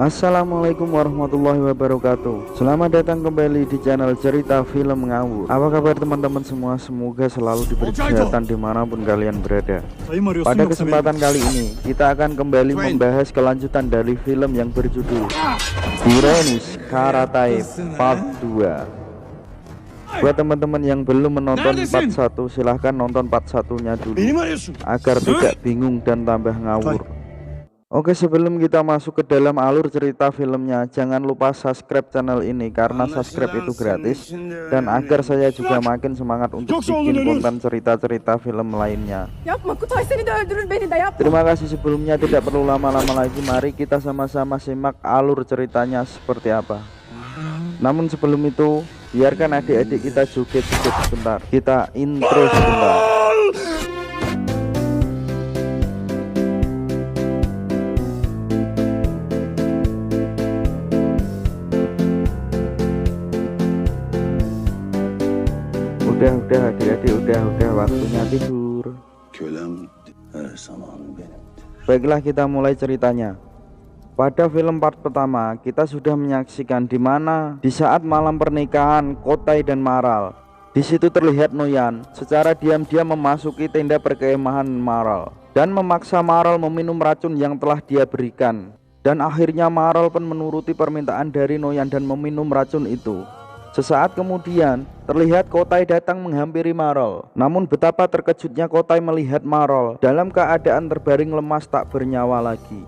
Assalamualaikum warahmatullahi wabarakatuh. Selamat datang kembali di channel cerita film ngawur. Apa kabar teman-teman semua? Semoga selalu diberi kesehatan dimanapun kalian berada. Pada kesempatan kali ini kita akan kembali membahas kelanjutan dari film yang berjudul Ironis Karate Part 2. Buat teman-teman yang belum menonton part 1, silahkan nonton part 1-nya dulu agar tidak bingung dan tambah ngawur. Oke, sebelum kita masuk ke dalam alur cerita filmnya, jangan lupa subscribe channel ini karena subscribe itu gratis, dan agar saya juga makin semangat untuk bikin konten cerita-cerita film lainnya. Terima kasih sebelumnya, tidak perlu lama-lama lagi, mari kita sama-sama simak alur ceritanya seperti apa. Namun sebelum itu, biarkan adik-adik kita joget-joget sebentar, kita intro sebentar. Udah adik-adik, udah waktunya tidur. Baiklah, kita mulai ceritanya. Pada film part pertama kita sudah menyaksikan di mana di saat malam pernikahan Kotai dan Maral, di situ terlihat Noyan secara diam-diam memasuki tenda perkemahan Maral dan memaksa Maral meminum racun yang telah dia berikan. Dan akhirnya Maral pun menuruti permintaan dari Noyan dan meminum racun itu. Sesaat kemudian, terlihat Kotai datang menghampiri Maral. Namun betapa terkejutnya Kotai melihat Maral dalam keadaan terbaring lemas tak bernyawa lagi.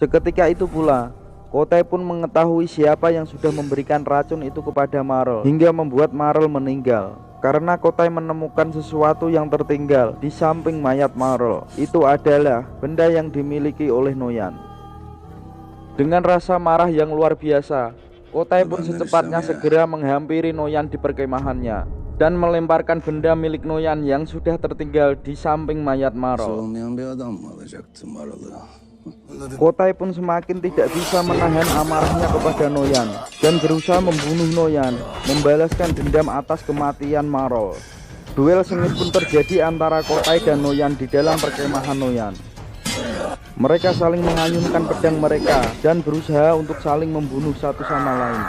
Seketika itu pula, Kotai pun mengetahui siapa yang sudah memberikan racun itu kepada Maral, hingga membuat Maral meninggal. Karena Kotai menemukan sesuatu yang tertinggal di samping mayat Maral. Itu adalah benda yang dimiliki oleh Noyan. Dengan rasa marah yang luar biasa, Kotai pun secepatnya segera menghampiri Noyan di perkemahannya dan melemparkan benda milik Noyan yang sudah tertinggal di samping mayat Maral. Kotai pun semakin tidak bisa menahan amarahnya kepada Noyan dan berusaha membunuh Noyan, membalaskan dendam atas kematian Maral. Duel sengit pun terjadi antara Kotai dan Noyan di dalam perkemahan Noyan. Mereka saling mengayunkan pedang mereka dan berusaha untuk saling membunuh satu sama lain.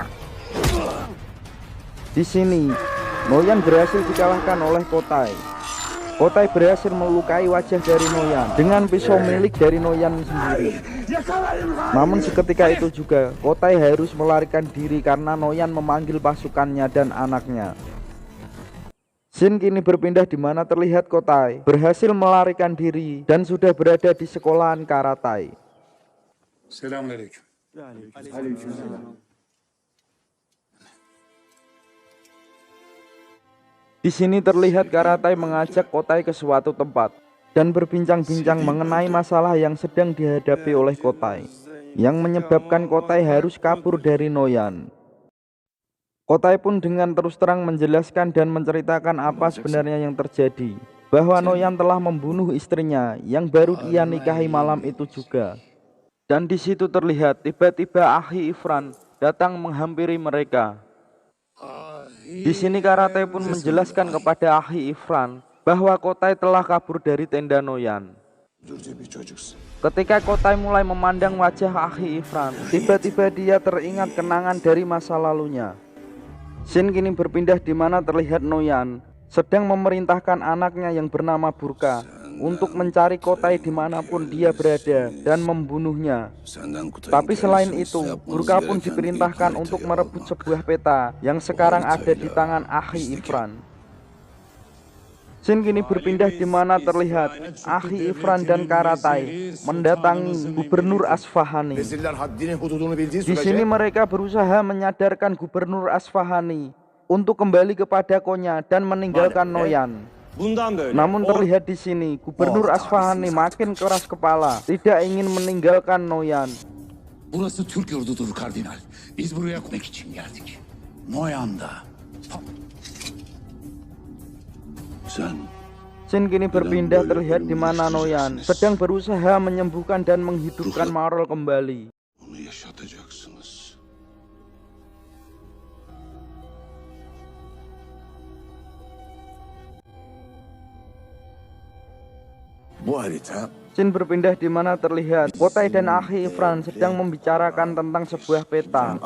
Di sini, Noyan berhasil dikalahkan oleh Kotai. Kotai berhasil melukai wajah dari Noyan dengan pisau milik dari Noyan sendiri. Namun seketika itu juga Kotai harus melarikan diri karena Noyan memanggil pasukannya dan anaknya. Scene kini berpindah di mana terlihat Kotai berhasil melarikan diri dan sudah berada di sekolahan karate. Selamünaleyküm. Di sini terlihat Karatai mengajak Kotai ke suatu tempat dan berbincang-bincang mengenai masalah yang sedang dihadapi oleh Kotai, yang menyebabkan Kotai harus kabur dari Noyan. Kotai pun dengan terus terang menjelaskan dan menceritakan apa sebenarnya yang terjadi, bahwa Noyan telah membunuh istrinya yang baru dia nikahi malam itu juga. Dan di situ terlihat tiba-tiba Akhi Ifran datang menghampiri mereka. Di sini Karate pun menjelaskan kepada Akhi Ifran bahwa Kotai telah kabur dari tenda Noyan. Ketika Kotai mulai memandang wajah Akhi Ifran, tiba-tiba dia teringat kenangan dari masa lalunya. Scene kini berpindah di mana terlihat Noyan sedang memerintahkan anaknya yang bernama Burka untuk mencari Kotai dimanapun dia berada dan membunuhnya. Tapi selain itu, Burka pun diperintahkan untuk merebut sebuah peta yang sekarang ada di tangan Akhi Ifran. Scene kini berpindah di mana terlihat Akhi Ifran dan Karatai mendatangi Gubernur Asfahani. Di sini mereka berusaha menyadarkan Gubernur Asfahani untuk kembali kepada Konya dan meninggalkan Noyan. Namun terlihat di sini Gubernur Asfahani makin keras kepala, tidak ingin meninggalkan Noyan. Burası Türk yurdudur kardinal. Biz buraya konak için geldik. Noyan'da. Scene kini berpindah terlihat di mana Noyan sedang berusaha menyembuhkan dan menghidupkan Maral kembali. Bu harita Scene berpindah di mana terlihat Kotai dan Akhi Ifran sedang membicarakan tentang sebuah peta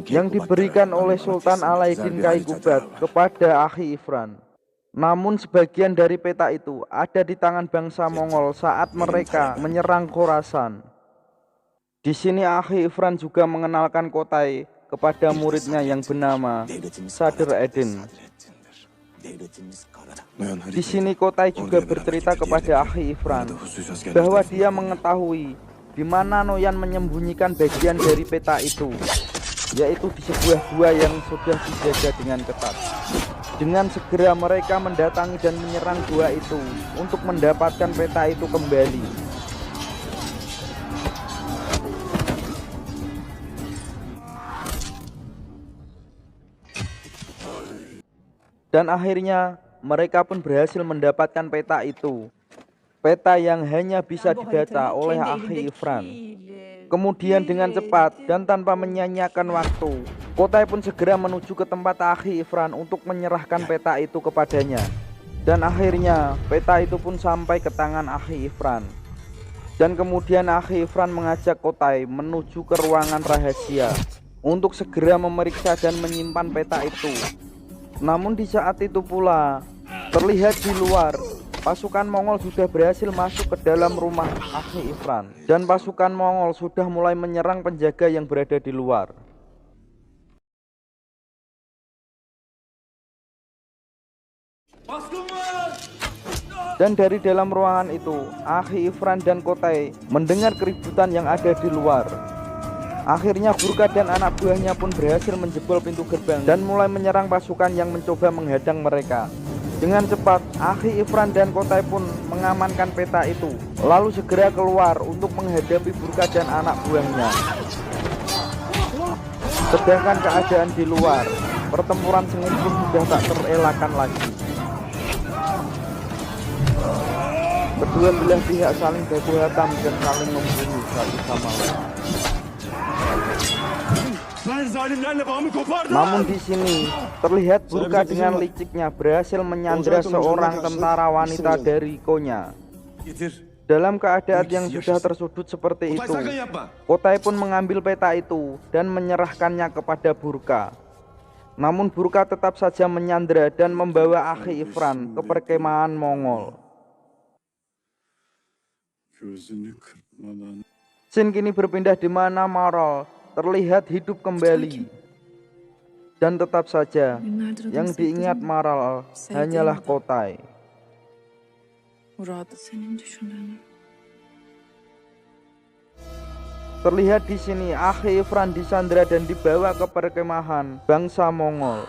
yang diberikan oleh Sultan Alaiddin Kaikubad kepada Akhi Ifran. Namun sebagian dari peta itu ada di tangan bangsa Mongol saat mereka menyerang Khorasan. Di sini Akhi Ifran juga mengenalkan Kotai kepada muridnya yang bernama Sadr Eden. Di sini Kotai juga bercerita kepada Akhi Ifran bahwa dia mengetahui di mana Noyan menyembunyikan bagian dari peta itu, yaitu di sebuah gua yang sudah dijaga dengan ketat. Dengan segera mereka mendatangi dan menyerang gua itu untuk mendapatkan peta itu kembali. Dan akhirnya mereka pun berhasil mendapatkan peta itu. Peta yang hanya bisa dibaca oleh Akhi Ifran. Kemudian dengan cepat dan tanpa menyia-nyiakan waktu, Kotai pun segera menuju ke tempat Akhi Ifran untuk menyerahkan peta itu kepadanya. Dan akhirnya peta itu pun sampai ke tangan Akhi Ifran. Dan kemudian Akhi Ifran mengajak Kotai menuju ke ruangan rahasia untuk segera memeriksa dan menyimpan peta itu. Namun di saat itu pula terlihat di luar pasukan Mongol sudah berhasil masuk ke dalam rumah Akhi Ifran, dan pasukan Mongol sudah mulai menyerang penjaga yang berada di luar. Dan dari dalam ruangan itu Akhi Ifran dan Kotai mendengar keributan yang ada di luar. Akhirnya Burka dan anak buahnya pun berhasil menjebol pintu gerbang dan mulai menyerang pasukan yang mencoba menghadang mereka. Dengan cepat, Akhi Ifran dan Kotai pun mengamankan peta itu, lalu segera keluar untuk menghadapi Burka dan anak buahnya. Sedangkan keadaan di luar, pertempuran sengit pun sudah tak terelakkan lagi. Kedua belah pihak saling baku hantam dan saling membunuh satu sama lain. Namun di sini terlihat Burka dengan liciknya berhasil menyandra seorang tentara wanita dari Konya. Dalam keadaan yang sudah tersudut seperti itu, Kotai pun mengambil peta itu dan menyerahkannya kepada Burka. Namun Burka tetap saja menyandra dan membawa Akhi Ifran ke perkemahan Mongol. Scene kini berpindah di mana Marol terlihat hidup kembali. Dan tetap saja yang diingat Marol hanyalah Kotai. Terlihat di sini Akhi Ifran disandra dan dibawa ke perkemahan bangsa Mongol.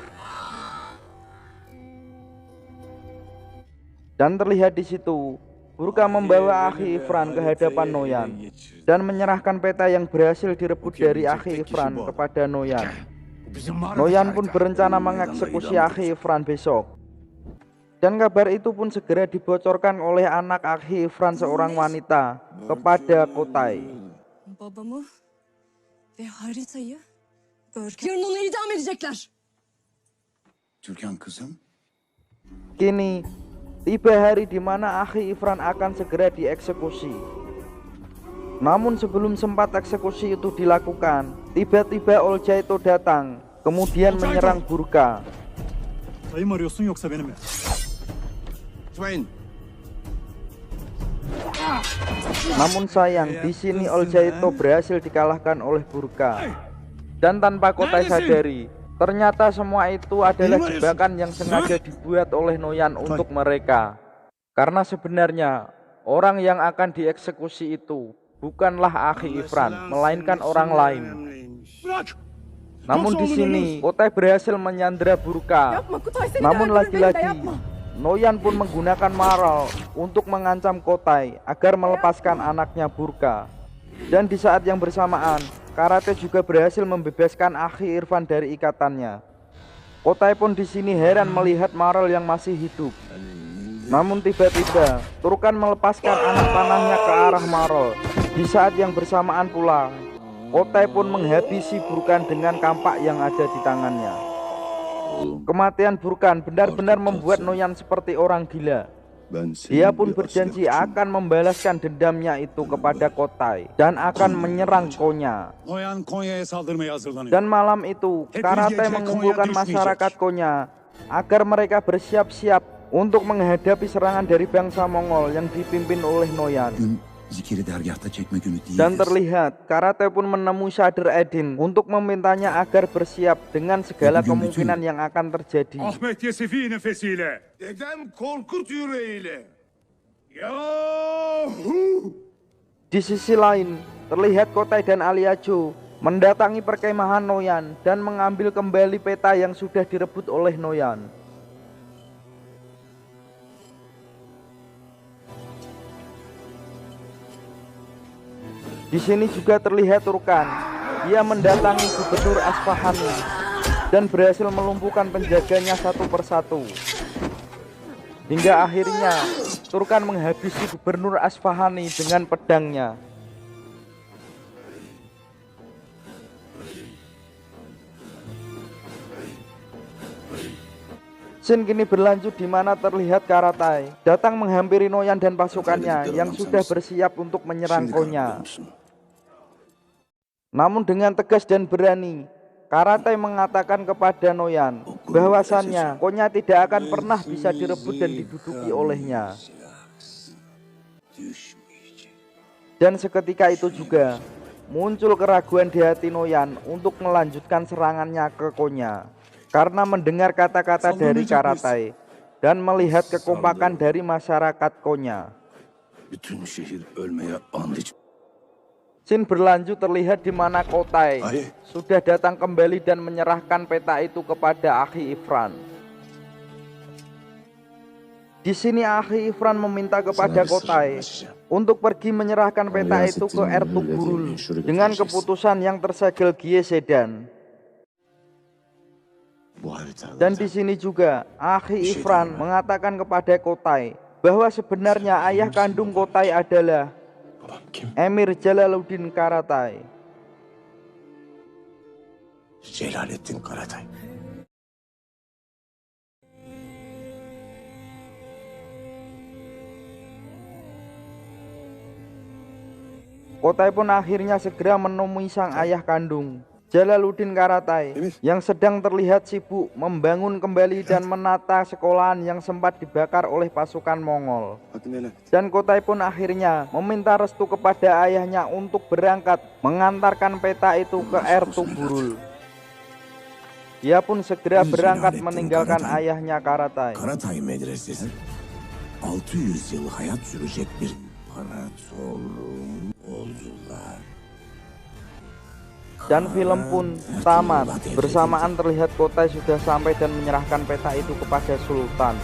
Dan terlihat di situ Burka membawa Akhi Ifran ke hadapan Noyan dan menyerahkan peta yang berhasil direbut dari Akhi Ifran kepada Noyan. Noyan pun berencana mengeksekusi Akhi Ifran besok. Dan kabar itu pun segera dibocorkan oleh anak Akhi Ifran, seorang wanita, kepada Kotai. Babamı ve haritayı yarın onu idam edecekler. Türkan kızım. Kini tiba hari di mana Akhi Ifran akan segera dieksekusi. Namun sebelum sempat eksekusi itu dilakukan, tiba-tiba Olcaito datang, kemudian menyerang Burka. Sayı mı arıyorsun yoksa beni mi? Namun sayang, di sini Olcaito berhasil dikalahkan oleh Burka. Dan tanpa Kotai sadari, ternyata semua itu adalah jebakan yang sengaja dibuat oleh Noyan untuk mereka. Karena sebenarnya orang yang akan dieksekusi itu bukanlah Akhi Ifran, melainkan orang lain. Namun di sini Kotai berhasil menyandra Burka. Namun lagi-lagi Noyan pun menggunakan Marol untuk mengancam Kotai agar melepaskan anaknya Burka. Dan di saat yang bersamaan, Karate juga berhasil membebaskan Akhi Ifran dari ikatannya. Kotai pun di sini heran melihat Marol yang masih hidup. Namun tiba-tiba Turkan melepaskan anak panahnya ke arah Marol. Di saat yang bersamaan pula, Kotai pun menghabisi Burkan dengan kampak yang ada di tangannya. Kematian Burkan benar-benar membuat Noyan seperti orang gila. Dia pun berjanji akan membalaskan dendamnya itu kepada Kotai dan akan menyerang Konya. Noyan Konya'ya saldırmaya hazırlanıyor. Dan malam itu Karatai mengumpulkan masyarakat Konya agar mereka bersiap-siap untuk menghadapi serangan dari bangsa Mongol yang dipimpin oleh Noyan. Gün zikiri dergahta çekme günü değildir. Dan terlihat Karatai pun menemui Shadir Edin untuk memintanya agar bersiap dengan segala kemungkinan yang akan terjadi. Ahmet Yesefi nefesiyle. Dedem Korkut yüreğiyle. Yahu! Di sisi lain, terlihat Kotai dan Aliajo mendatangi perkemahan Noyan dan mengambil kembali peta yang sudah direbut oleh Noyan. Di sini juga terlihat Turkan. Dia mendatangi Gubernur Asfahani dan berhasil melumpuhkan penjaganya satu persatu. Hingga akhirnya Turkan menghabisi Gubernur Asfahani dengan pedangnya. Scene kini berlanjut di mana terlihat Karatai datang menghampiri Noyan dan pasukannya yang sudah bersiap untuk menyerang Konya. Namun dengan tegas dan berani, Karatai mengatakan kepada Noyan bahwasannya Konya tidak akan pernah bisa direbut dan diduduki olehnya. Dan seketika itu juga muncul keraguan di hati Noyan untuk melanjutkan serangannya ke Konya karena mendengar kata-kata dari Karatai dan melihat kekompakan dari masyarakat Konya. Bütün şehir ölmeye and iç. Scene berlanjut terlihat di mana Kotai sudah datang kembali dan menyerahkan peta itu kepada Akhi Ifran. Di sini Akhi Ifran meminta kepada Kotai untuk pergi menyerahkan peta itu ke Ertugrul dengan keputusan yang tersegel Gie Sedan. Dan di sini juga Akhi Ifran mengatakan kepada Kotai bahwa sebenarnya ayah kandung Kotai adalah Emir Jalaluddin Karatai. Celalettin Karatay. Kotai pun akhirnya segera menemui sang ayah kandung, Jalaluddin Karatai, yang sedang terlihat sibuk membangun kembali dan menata sekolahan yang sempat dibakar oleh pasukan Mongol. Dan Kotai pun akhirnya meminta restu kepada ayahnya untuk berangkat mengantarkan peta itu ke Ertugrul. Dia pun segera berangkat meninggalkan ayahnya Karatai. Karatay Medresesi 600 yıl hayat sürecek bir imparatorluğun oldular. Dan film pun tamat. Bersamaan terlihat Kotai sudah sampai dan menyerahkan peta itu kepada Sultan.